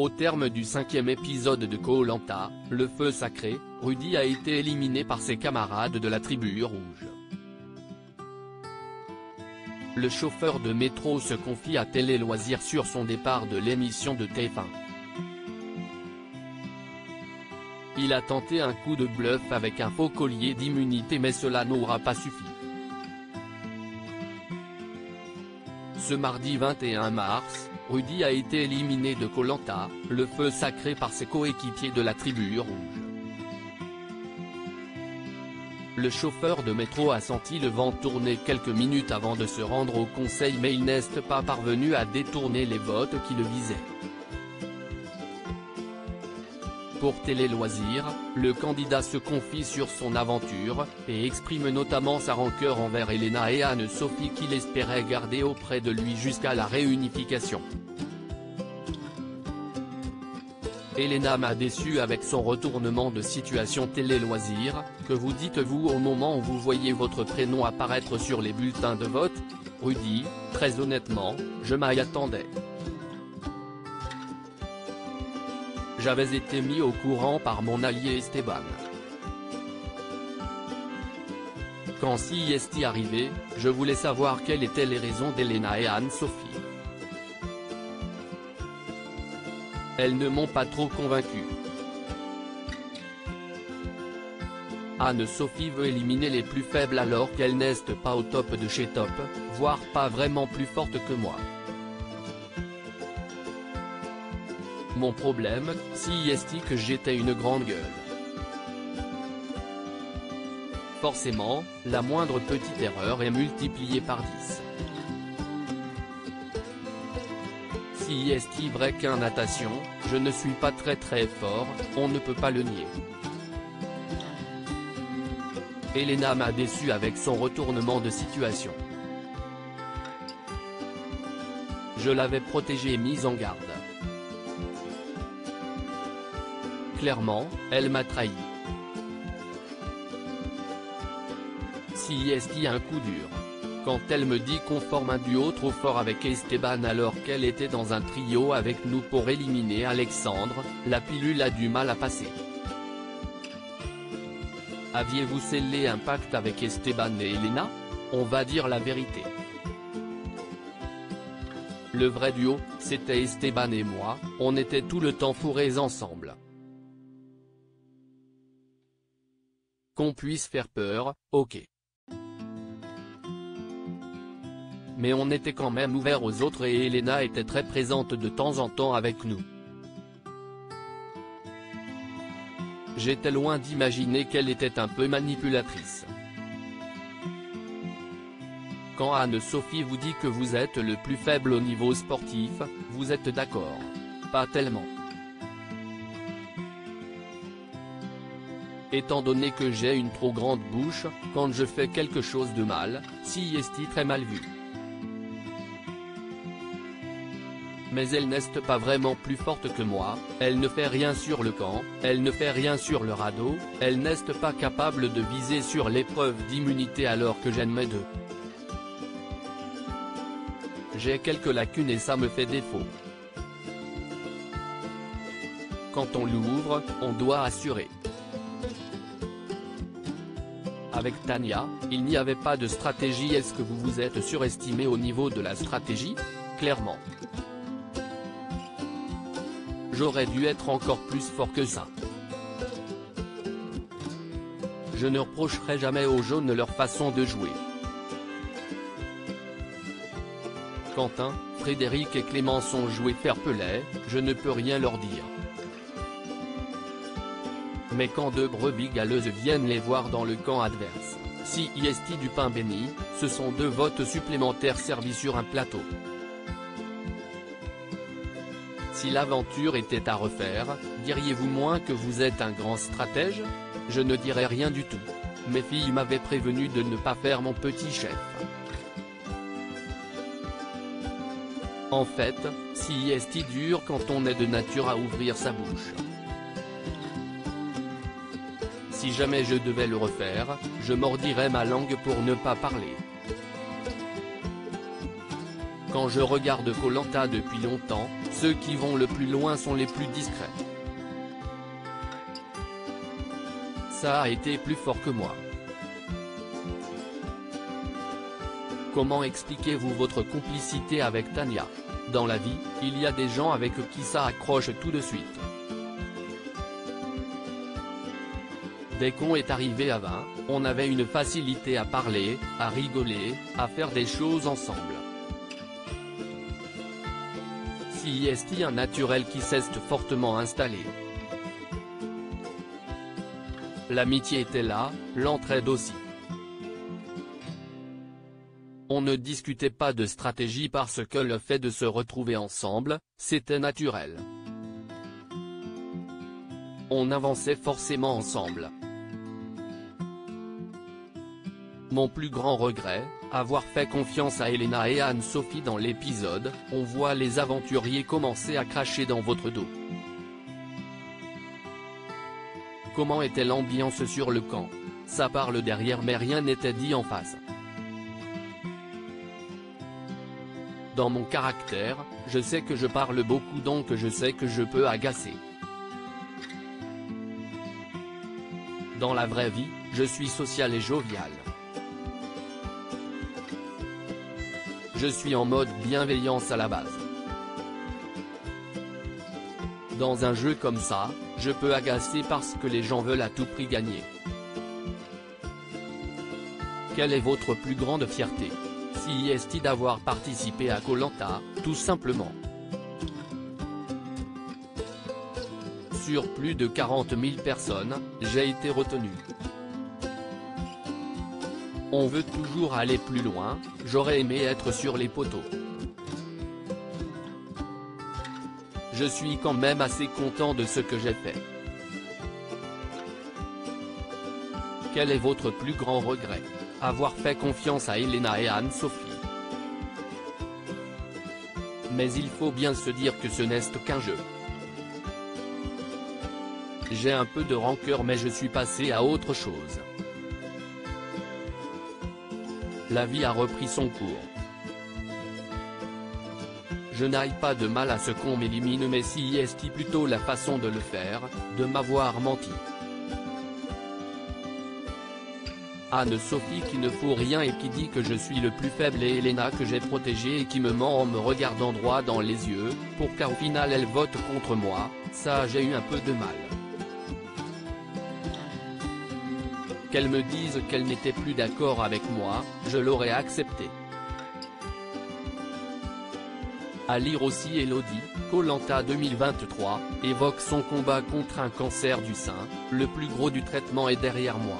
Au terme du 5e épisode de Koh-Lanta, le feu sacré, Rudy a été éliminé par ses camarades de la tribu rouge. Le chauffeur de métro se confie à Télé Loisirs sur son départ de l'émission de TF1. Il a tenté un coup de bluff avec un faux collier d'immunité mais cela n'aura pas suffi. Ce mardi 21 mars, Rudy a été éliminé de Koh-Lanta, le feu sacré par ses coéquipiers de la tribu rouge. Le chauffeur de métro a senti le vent tourner quelques minutes avant de se rendre au conseil mais il n'est pas parvenu à détourner les votes qui le visaient. Pour Télé Loisirs, le candidat se confie sur son aventure, et exprime notamment sa rancœur envers Elena et Anne-Sophie qu'il espérait garder auprès de lui jusqu'à la réunification. Elena m'a déçu avec son retournement de situation Télé Loisirs, que vous dites-vous au moment où vous voyez votre prénom apparaître sur les bulletins de vote ? Rudy, très honnêtement, je m'y attendais. J'avais été mis au courant par mon allié Esteban. Quand CIST arrivait, je voulais savoir quelles étaient les raisons d'Elena et Anne-Sophie. Elles ne m'ont pas trop convaincu. Anne-Sophie veut éliminer les plus faibles alors qu'elle n'est pas au top de chez top, voire pas vraiment plus forte que moi. Mon problème, CIST que j'étais une grande gueule. Forcément, la moindre petite erreur est multipliée par 10. CIST vrai qu'en natation, je ne suis pas très fort, on ne peut pas le nier. Elena m'a déçu avec son retournement de situation. Je l'avais protégée et mise en garde. Clairement, elle m'a trahi. CIST un coup dur. Quand elle me dit qu'on forme un duo trop fort avec Esteban alors qu'elle était dans un trio avec nous pour éliminer Alexandre, la pilule a du mal à passer. Aviez-vous scellé un pacte avec Esteban et Elena ? On va dire la vérité. Le vrai duo, c'était Esteban et moi, on était tout le temps fourrés ensemble. Qu'on puisse faire peur, ok. Mais on était quand même ouvert aux autres et Elena était très présente de temps en temps avec nous. J'étais loin d'imaginer qu'elle était un peu manipulatrice. Quand Anne-Sophie vous dit que vous êtes le plus faible au niveau sportif, vous êtes d'accord. Pas tellement. Étant donné que j'ai une trop grande bouche, quand je fais quelque chose de mal, CIST très mal vu. Mais elle n'est pas vraiment plus forte que moi, elle ne fait rien sur le camp, elle ne fait rien sur le radeau, elle n'est pas capable de viser sur l'épreuve d'immunité alors que j'en ai deux. J'ai quelques lacunes et ça me fait défaut. Quand on l'ouvre, on doit assurer. Avec Tania, il n'y avait pas de stratégie. Est-ce que vous vous êtes surestimé au niveau de la stratégie ? Clairement. J'aurais dû être encore plus fort que ça. Je ne reprocherai jamais aux jaunes leur façon de jouer. Quentin, Frédéric et Clémence ont joué fair-play, je ne peux rien leur dire. Mais quand deux brebis galeuses viennent les voir dans le camp adverse, CIST du pain béni, ce sont 2 votes supplémentaires servis sur un plateau. Si l'aventure était à refaire, diriez-vous moins que vous êtes un grand stratège ? Je ne dirais rien du tout. Mes filles m'avaient prévenu de ne pas faire mon petit chef. En fait, CIST dure quand on est de nature à ouvrir sa bouche. Si jamais je devais le refaire, je mordirais ma langue pour ne pas parler. Quand je regarde Koh-Lanta depuis longtemps, Ceux qui vont le plus loin sont les plus discrets. Ça a été plus fort que moi. Comment expliquez-vous votre complicité avec Tania? Dans la vie, il y a des gens avec qui ça accroche tout de suite. Dès qu'on est arrivé à 20, on avait une facilité à parler, à rigoler, à faire des choses ensemble. Si est un naturel qui s'est fortement installé. L'amitié était là, l'entraide aussi. On ne discutait pas de stratégie parce que le fait de se retrouver ensemble, c'était naturel. On avançait forcément ensemble. Mon plus grand regret, avoir fait confiance à Elena et à Anne-Sophie dans l'épisode, on voit les aventuriers commencer à cracher dans votre dos. Comment était l'ambiance sur le camp? Ça parle derrière mais rien n'était dit en face. Dans mon caractère, je sais que je parle beaucoup donc je sais que je peux agacer. Dans la vraie vie, je suis social et jovial. Je suis en mode bienveillance à la base. Dans un jeu comme ça, je peux agacer parce que les gens veulent à tout prix gagner. Quelle est votre plus grande fierté? Si est d'avoir participé à Koh-Lanta, tout simplement. Sur plus de 40 000 personnes, j'ai été retenu. On veut toujours aller plus loin, j'aurais aimé être sur les poteaux. Je suis quand même assez content de ce que j'ai fait. Quel est votre plus grand regret? Avoir fait confiance à Elena et à Anne-Sophie. Mais il faut bien se dire que ce n'est qu'un jeu. J'ai un peu de rancœur mais je suis passé à autre chose. La vie a repris son cours. Je n'aille pas de mal à ce qu'on m'élimine mais si est plutôt la façon de le faire, de m'avoir menti. Anne-Sophie qui ne fout rien et qui dit que je suis le plus faible et Elena que j'ai protégée et qui me ment en me regardant droit dans les yeux, pour qu'au final elle vote contre moi, ça j'ai eu un peu de mal. Qu'elle me dise qu'elle n'était plus d'accord avec moi, je l'aurais accepté. À lire aussi Elodie, Koh-Lanta 2023, évoque son combat contre un cancer du sein, le plus gros du traitement est derrière moi.